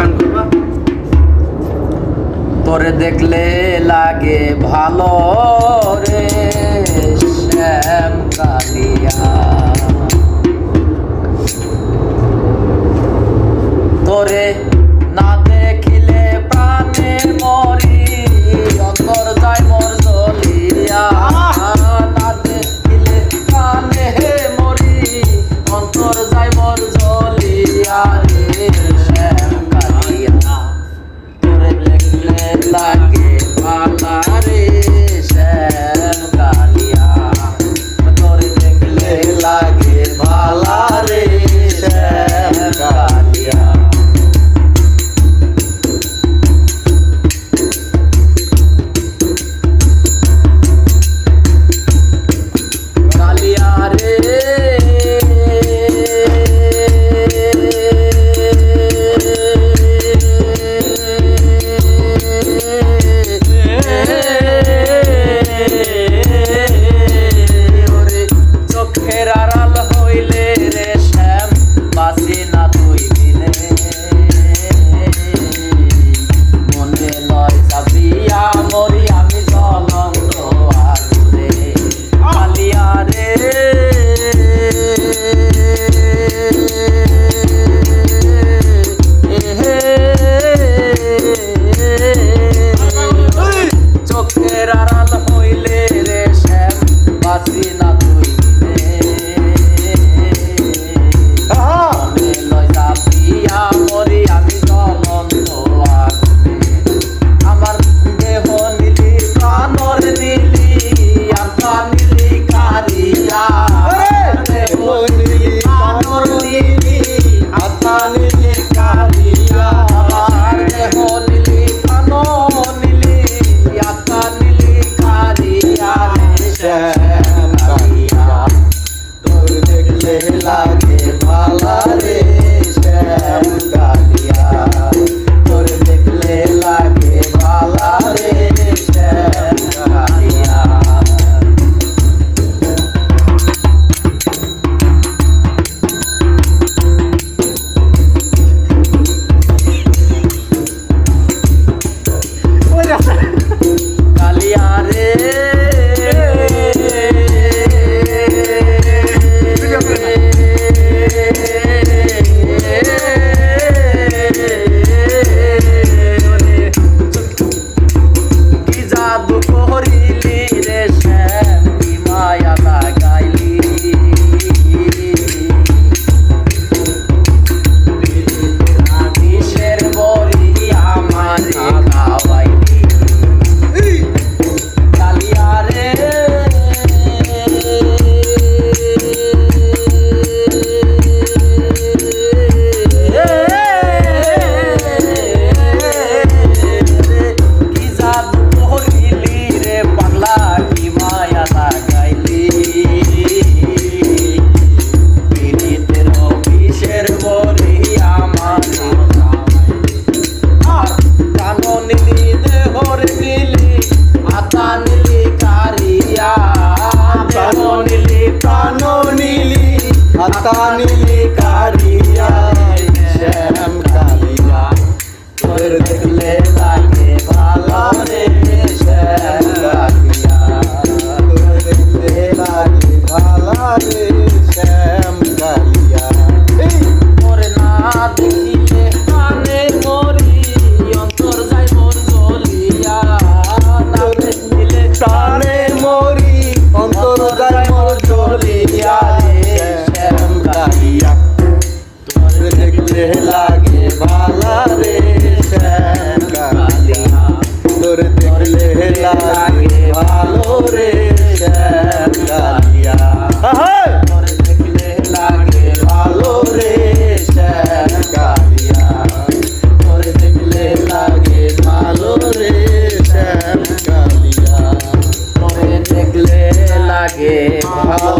গান করবা। তোরে দেখলে লাগে ভালো রে শ্যাম কালিয়া, তোরে না দেখিলে প্রাণে মরি, অন্তর যায় মোর জ্বলিয়া। না দেখিলে প্রাণে মরি, অন্তর যায় মোর জ্বলিয়া রে শ্যাম কালিয়া। তোরে দেখলে লাগে ভালা রে শ্যাম কালিয়া, তোরে দেখলে লাগে ভালা রে শ্যাম কালিয়া। কালিয়া রে চোখের আড়াল হইলে রে শ্যাম বাসি না তুই বিনে, মনে লয় চাপিয়া মরি আমি জ্বলন্ত আগুনে। কালিয়া রে চোখের আড়াল হইলে রে শ্যাম বাসি না তুই বিনে, মনে লয় চাপিয়া মরি আমি জ্বলন্ত আগুনে। আমার দেহ নিলি প্রাণর নিলি আত্মা নিলি কারিয়া, দেহ নিলি প্রাণর নিলি আত্মা নিলি কারিয়া। আমার দেহ নিলি প্রাণ নিলি আত্মা নিলি কারিয়া রে শ্যাম কালিয়া। তোর দেখলে লাগে ভালা রে শ্যাম কালিয়া, তোর দেখলে লাগে ভালা রে শ্যাম কালিয়া। কালিয়া রে কি জাদু করিলি রে শ্যাম কি মায়া লাগাইলি, কিসের বড়ি আমারে খাওয়াইলি। কালিয়া রে কি জাদু করিলি রে পাগলা কি মায়া লাগাইলি, পীড়িতের বিষের বড়ি আমারে প্রাণ নিলি দেহর নিলি আত্মা নিলি কারিয়া, দেহ নিলি প্রাণ নিলি আত্মা নিলি কারিয়া শ্যাম কালিয়া। তোর দেখলে লাগে ভালো রে শ্যাম কালিয়া, তোর দেখলে লাগে ভালো রে শ্যাম কালিয়া। তোরে না দেখিলে কানে মরি, অন্তর যায় মোর জ্বলিয়া। না দেখিলে কানে মরি, অন্তর যায় মোর জ্বলিয়া রে শ্যাম কালিয়া। তোর দেখলে লাগে ভালা রে শ্যাম কালিয়া, তোর দেখলে লাগে ভালো রে শ্যাম কালিয়া। তোর দেখলে লাগে ভালো রে শ্যাম কালিয়া, তোর দেখলে লাগে ভালো রে শ্যাম কালিয়া, তোর দেখলে লাগে ভালো